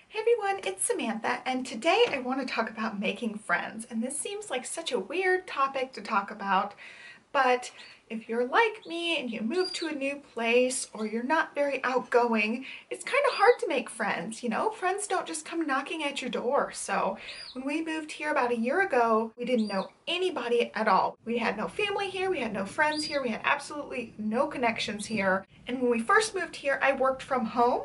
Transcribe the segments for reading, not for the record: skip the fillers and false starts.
Hey everyone, it's Samantha, and today I want to talk about making friends. And this seems like such a weird topic to talk about, but if you're like me and you move to a new place or you're not very outgoing, it's kind of hard to make friends, you know? Friends don't just come knocking at your door. So when we moved here about a year ago, we didn't know anybody at all. We had no family here, we had no friends here, we had absolutely no connections here. And when we first moved here, I worked from home,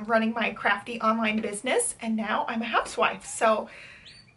running my crafty online business, and now I'm a housewife. So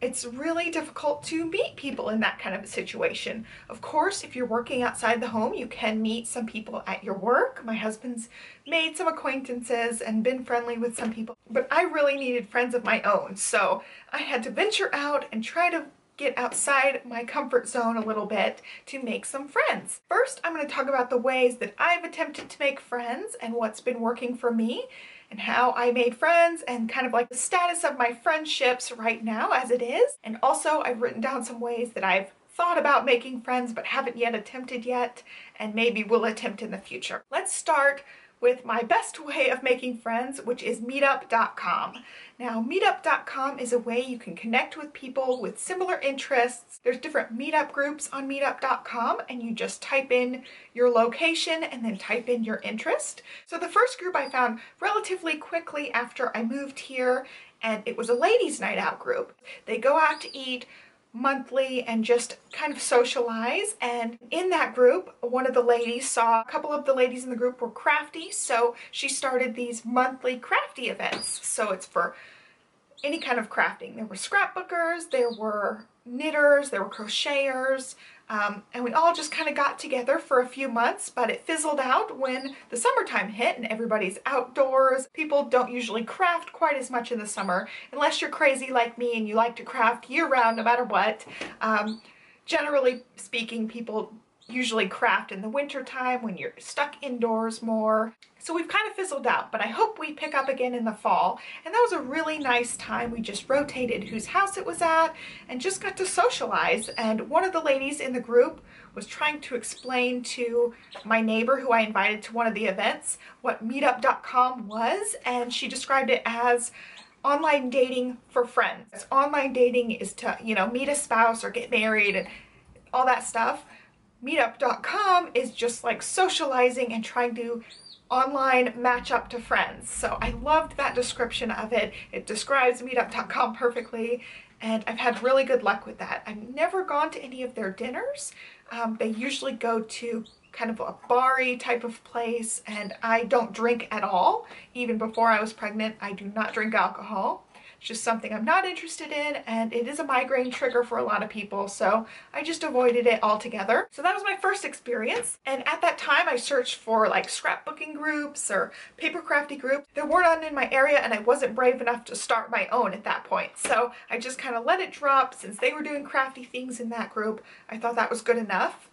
it's really difficult to meet people in that kind of a situation. Of course, if you're working outside the home, you can meet some people at your work. My husband's made some acquaintances and been friendly with some people, but I really needed friends of my own. So I had to venture out and try to get outside my comfort zone a little bit to make some friends. First, I'm going to talk about the ways that I've attempted to make friends and what's been working for me and how I made friends and kind of like the status of my friendships right now as it is. And also I've written down some ways that I've thought about making friends but haven't yet attempted yet and maybe will attempt in the future. Let's start with my best way of making friends, which is meetup.com. Now, meetup.com is a way you can connect with people with similar interests. There's different meetup groups on meetup.com, and you just type in your location and then type in your interest. So the first group I found relatively quickly after I moved here, and it was a ladies' night out group. They go out to eat monthly and just kind of socialize. And in that group, one of the ladies saw a couple of the ladies in the group were crafty, so she started these monthly crafty events. So it's for any kind of crafting. There were scrapbookers, there were knitters, there were crocheters, and we all just kind of got together for a few months, but it fizzled out when the summertime hit and everybody's outdoors. People don't usually craft quite as much in the summer, unless you're crazy like me and you like to craft year-round no matter what. Generally speaking, people usually craft in the winter time when you're stuck indoors more. So we've kind of fizzled out, but I hope we pick up again in the fall. And that was a really nice time. We just rotated whose house it was at and just got to socialize. And one of the ladies in the group was trying to explain to my neighbor who I invited to one of the events what meetup.com was, and she described it as online dating for friends. Online dating is to, meet a spouse or get married and all that stuff. Meetup.com is just like socializing and trying to online match up to friends. So I loved that description of it. It describes meetup.com perfectly, and I've had really good luck with that. I've never gone to any of their dinners. They usually go to kind of a bar-y type of place, and I don't drink at all. Even before I was pregnant, I do not drink alcohol. It's just something I'm not interested in, and it is a migraine trigger for a lot of people, so I just avoided it altogether. So that was my first experience, and at that time I searched for like scrapbooking groups or paper crafty groups. There were none in my area, and I wasn't brave enough to start my own at that point, so I just kind of let it drop. Since they were doing crafty things in that group, I thought that was good enough.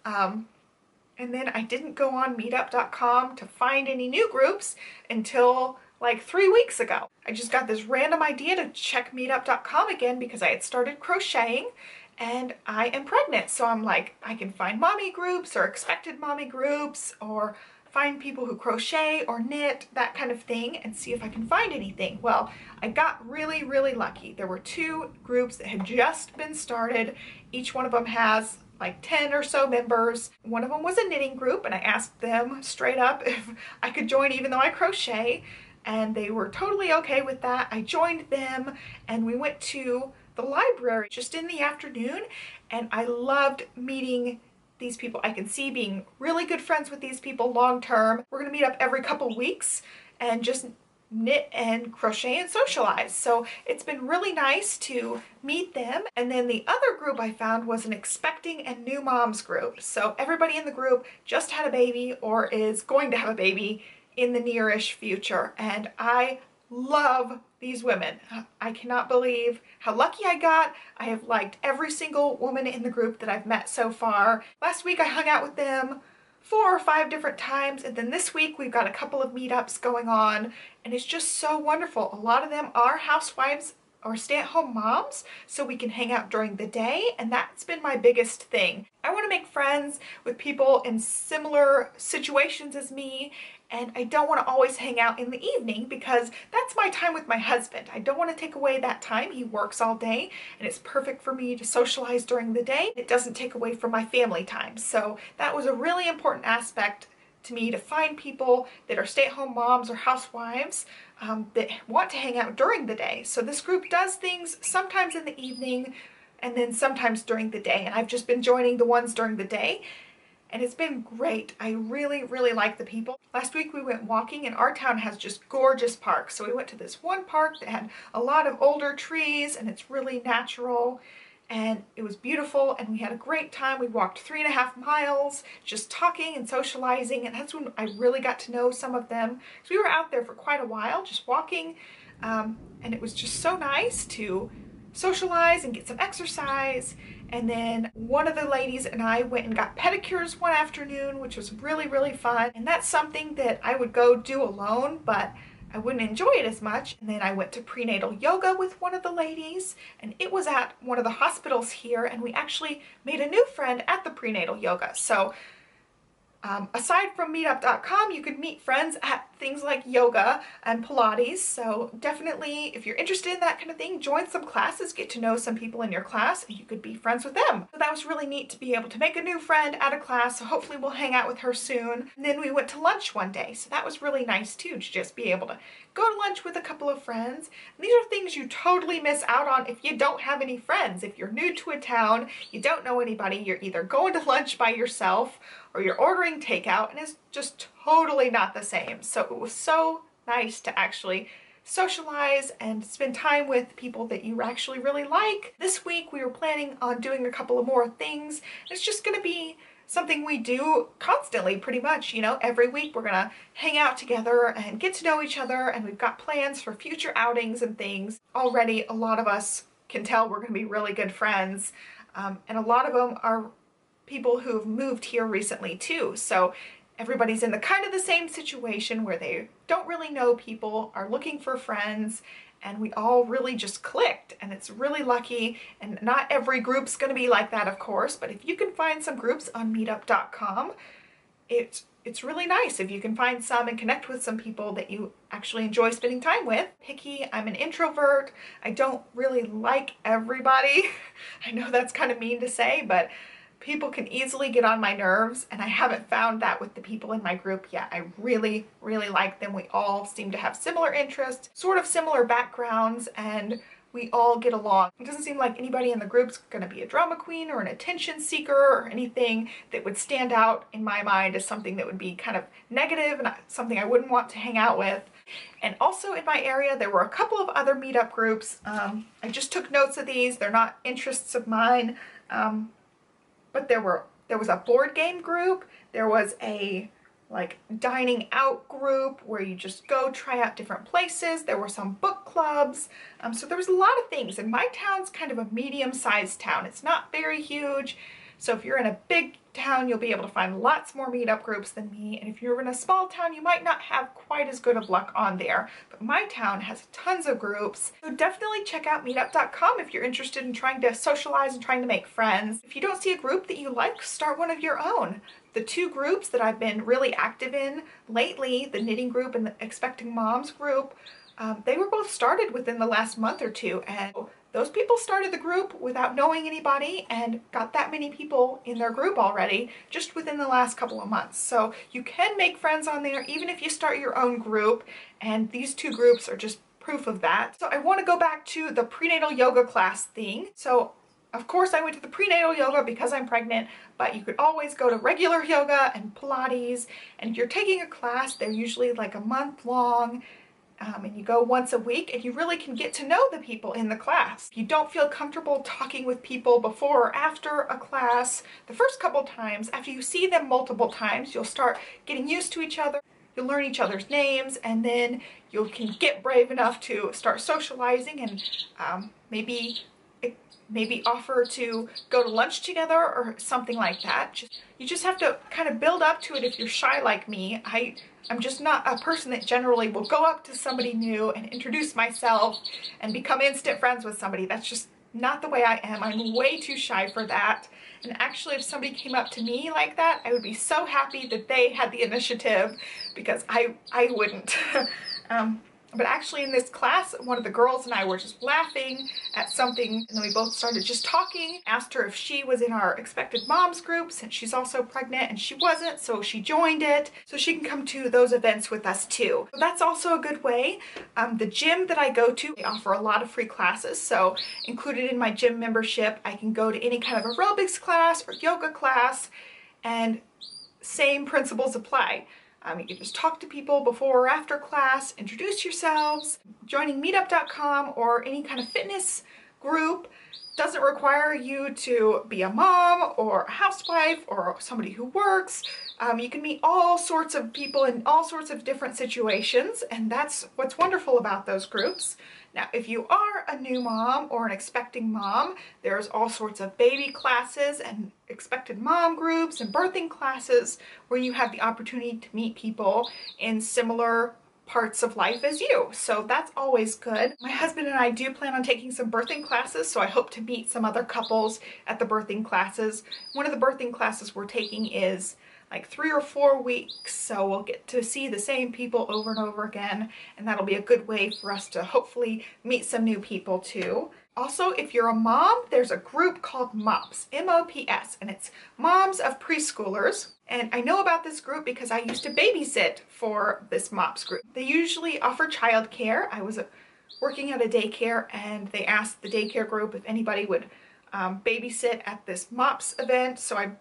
And then I didn't go on meetup.com to find any new groups until like 3 weeks ago. I just got this random idea to check meetup.com again because I had started crocheting and I am pregnant. So I'm like, I can find mommy groups or expected mommy groups or find people who crochet or knit, that kind of thing, and see if I can find anything. Well, I got really, really lucky. There were 2 groups that had just been started. Each one of them has like 10 or so members. One of them was a knitting group, and I asked them straight up if I could join even though I crochet, and they were totally okay with that. I joined them and we went to the library just in the afternoon, and I loved meeting these people. I can see being really good friends with these people long term. We're gonna meet up every couple weeks and just knit and crochet and socialize. So it's been really nice to meet them. And then the other group I found was an expecting and new moms group. So everybody in the group just had a baby or is going to have a baby in the nearish future. And I love these women. I cannot believe how lucky I got. I have liked every single woman in the group that I've met so far. Last week I hung out with them 4 or 5 different times, and then this week we've got a couple of meetups going on, and it's just so wonderful. A lot of them are housewives or stay-at-home moms, so we can hang out during the day, and that's been my biggest thing. I want to make friends with people in similar situations as me and I don't want to always hang out in the evening because that's my time with my husband. I don't want to take away that time. He works all day and it's perfect for me to socialize during the day. It doesn't take away from my family time. So that was a really important aspect to me, to find people that are stay-at-home moms or housewives that want to hang out during the day. So this group does things sometimes in the evening and then sometimes during the day. And I've just been joining the ones during the day, and it's been great. I really, really like the people. Last week we went walking, and our town has just gorgeous parks. So we went to this one park that had a lot of older trees, and it's really natural, and it was beautiful, and we had a great time. We walked 3.5 miles just talking and socializing, and that's when I really got to know some of them. So we were out there for quite a while just walking, and it was just so nice to socialize and get some exercise. And then one of the ladies and I went and got pedicures one afternoon, which was really, really fun. And that's something that I would go do alone, but I wouldn't enjoy it as much. And then I went to prenatal yoga with one of the ladies, and it was at one of the hospitals here, and we actually made a new friend at the prenatal yoga. So aside from meetup.com, you could meet friends at things like yoga and Pilates. So definitely, if you're interested in that kind of thing, join some classes, get to know some people in your class, and you could be friends with them. So that was really neat to be able to make a new friend at a class. So hopefully we'll hang out with her soon. And then we went to lunch one day. So that was really nice too, to just be able to go to lunch with a couple of friends. And these are things you totally miss out on if you don't have any friends. If you're new to a town, you don't know anybody, you're either going to lunch by yourself or you're ordering takeout, and it's just totally not the same. So it was so nice to actually socialize and spend time with people that you actually really like. This week we were planning on doing a couple of more things. It's just going to be something we do constantly, pretty much. You know, every week we're gonna hang out together and get to know each other, and we've got plans for future outings and things. Already a lot of us can tell we're gonna be really good friends, and a lot of them are people who've moved here recently too. So everybody's in the kind of the same situation where they don't really know people, are looking for friends, and we all really just clicked, and it's really lucky. And not every group's going to be like that, of course, but if you can find some groups on meetup.com, it's really nice if you can find some and connect with some people that you actually enjoy spending time with. Picky, I'm an introvert. I don't really like everybody. I know that's kind of mean to say, but people can easily get on my nerves, and I haven't found that with the people in my group yet. I really, really like them. We all seem to have similar interests, sort of similar backgrounds, and we all get along. It doesn't seem like anybody in the group's gonna be a drama queen or an attention seeker or anything that would stand out in my mind as something that would be kind of negative and something I wouldn't want to hang out with. And also in my area, there were a couple of other meetup groups. I just took notes of these. They're not interests of mine. But there was a board game group, there was a like dining out group where you just go try out different places, there were some book clubs, so there was a lot of things. And my town's kind of a medium-sized town. It's not very huge, so if you're in a big town, you'll be able to find lots more meetup groups than me. And if you're in a small town, you might not have quite as good of luck on there. But my town has tons of groups. So definitely check out meetup.com if you're interested in trying to socialize and trying to make friends. If you don't see a group that you like, start one of your own. The two groups that I've been really active in lately, the knitting group and the expecting moms group, they were both started within the last month or two, and those people started the group without knowing anybody and got that many people in their group already just within the last couple of months. So you can make friends on there even if you start your own group, and these two groups are just proof of that. So I want to go back to the prenatal yoga class thing. So of course I went to the prenatal yoga because I'm pregnant, but you could always go to regular yoga and Pilates, and if you're taking a class, they're usually like a month long. And you go once a week, and you really can get to know the people in the class. If you don't feel comfortable talking with people before or after a class, the first couple times, after you see them multiple times, you'll start getting used to each other. You'll learn each other's names, and then you can get brave enough to start socializing and maybe offer to go to lunch together or something like that. You just have to kind of build up to it. If you're shy like me, I'm just not a person that generally will go up to somebody new and introduce myself and become instant friends with somebody. That's just not the way I am. I'm way too shy for that. And actually, if somebody came up to me like that, I would be so happy that they had the initiative, because I wouldn't. But actually in this class, one of the girls and I were just laughing at something, and then we both started just talking. Asked her if she was in our expected moms group, since she's also pregnant, and she wasn't, so she joined it. So she can come to those events with us too. So that's also a good way. The gym that I go to, they offer a lot of free classes. So included in my gym membership, I can go to any kind of aerobics class or yoga class, and same principles apply. You can just talk to people before or after class, introduce yourselves. Joining meetup.com or any kind of fitness group doesn't require you to be a mom or a housewife or somebody who works. You can meet all sorts of people in all sorts of different situations, and that's what's wonderful about those groups. Now, if you are a new mom or an expecting mom, there's all sorts of baby classes and expected mom groups and birthing classes where you have the opportunity to meet people in similar parts of life as you. So that's always good. My husband and I do plan on taking some birthing classes, so I hope to meet some other couples at the birthing classes. One of the birthing classes we're taking is like 3 or 4 weeks, so we'll get to see the same people over and over again, and that'll be a good way for us to hopefully meet some new people too. Also, if you're a mom, there's a group called MOPS, M-O-P-S, and it's Moms of Preschoolers. And I know about this group because I used to babysit for this MOPS group. They usually offer childcare. I was working at a daycare, and they asked the daycare group if anybody would babysit at this MOPS event, so I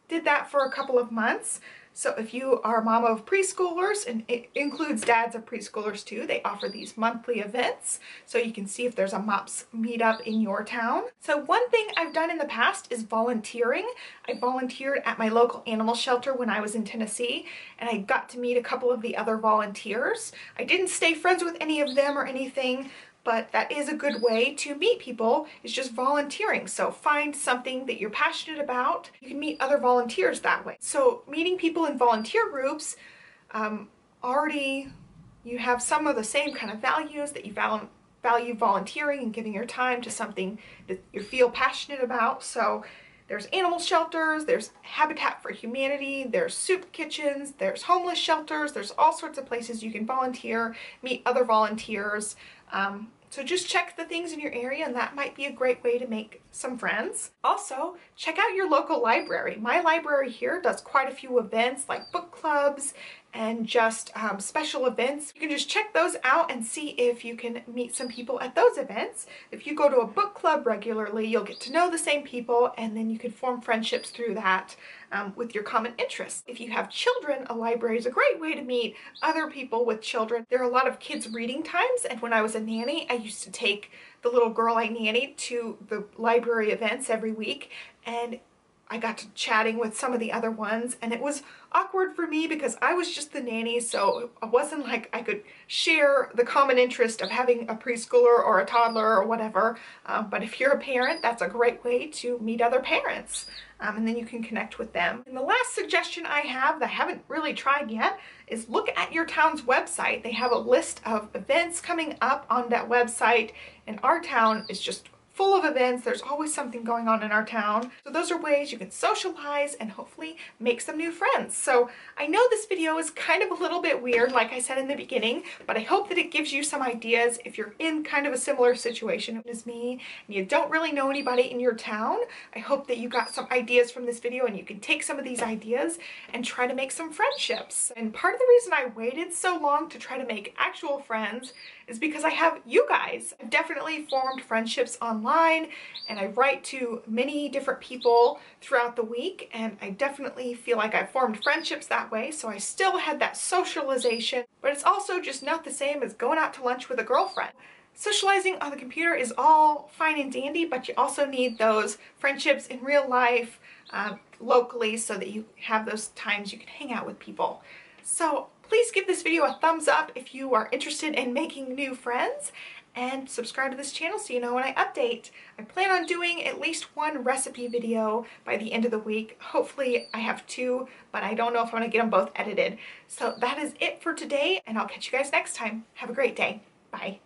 did that for a couple of months. So if you are a mom of preschoolers, and it includes dads of preschoolers too, they offer these monthly events, so you can see if there's a MOPS meetup in your town. So one thing I've done in the past is volunteering. I volunteered at my local animal shelter when I was in Tennessee, and I got to meet a couple of the other volunteers. I didn't stay friends with any of them or anything, but that is a good way to meet people, is just volunteering. So find something that you're passionate about. You can meet other volunteers that way. So meeting people in volunteer groups, already you have some of the same kind of values, that you value volunteering and giving your time to something that you feel passionate about. So there's animal shelters, there's Habitat for Humanity, there's soup kitchens, there's homeless shelters, there's all sorts of places you can volunteer, meet other volunteers. So just check the things in your area, and that might be a great way to make some friends. Also, check out your local library. My library here does quite a few events like book clubs and just special events. You can just check those out and see if you can meet some people at those events. If you go to a book club regularly, you'll get to know the same people, and then you can form friendships through that with your common interests. If you have children, a library is a great way to meet other people with children. There are a lot of kids reading times, and when I was a nanny, I used to take the little girl I nannied to the library events every week, and I got to chatting with some of the other ones, and it was awkward for me because I was just the nanny, so it wasn't like I could share the common interest of having a preschooler or a toddler or whatever. But if you're a parent, that's a great way to meet other parents, and then you can connect with them. And the last suggestion I have that I haven't really tried yet is look at your town's website. They have a list of events coming up on that website, and our town is just full of events. There's always something going on in our town. So those are ways you can socialize and hopefully make some new friends. So I know this video is kind of a little bit weird, like I said in the beginning, but I hope that it gives you some ideas if you're in kind of a similar situation as me and you don't really know anybody in your town. I hope that you got some ideas from this video, and you can take some of these ideas and try to make some friendships. And part of the reason I waited so long to try to make actual friends is because I have you guys. I've definitely formed friendships online, and I write to many different people throughout the week, and I definitely feel like I've formed friendships that way. So I still had that socialization, but it's also just not the same as going out to lunch with a girlfriend. Socializing on the computer is all fine and dandy, but you also need those friendships in real life, locally, so that you have those times you can hang out with people. So please give this video a thumbs up if you are interested in making new friends, and subscribe to this channel so you know when I update. I plan on doing at least one recipe video by the end of the week. Hopefully I have 2, but I don't know if I'm going to get them both edited. So that is it for today, and I'll catch you guys next time. Have a great day. Bye.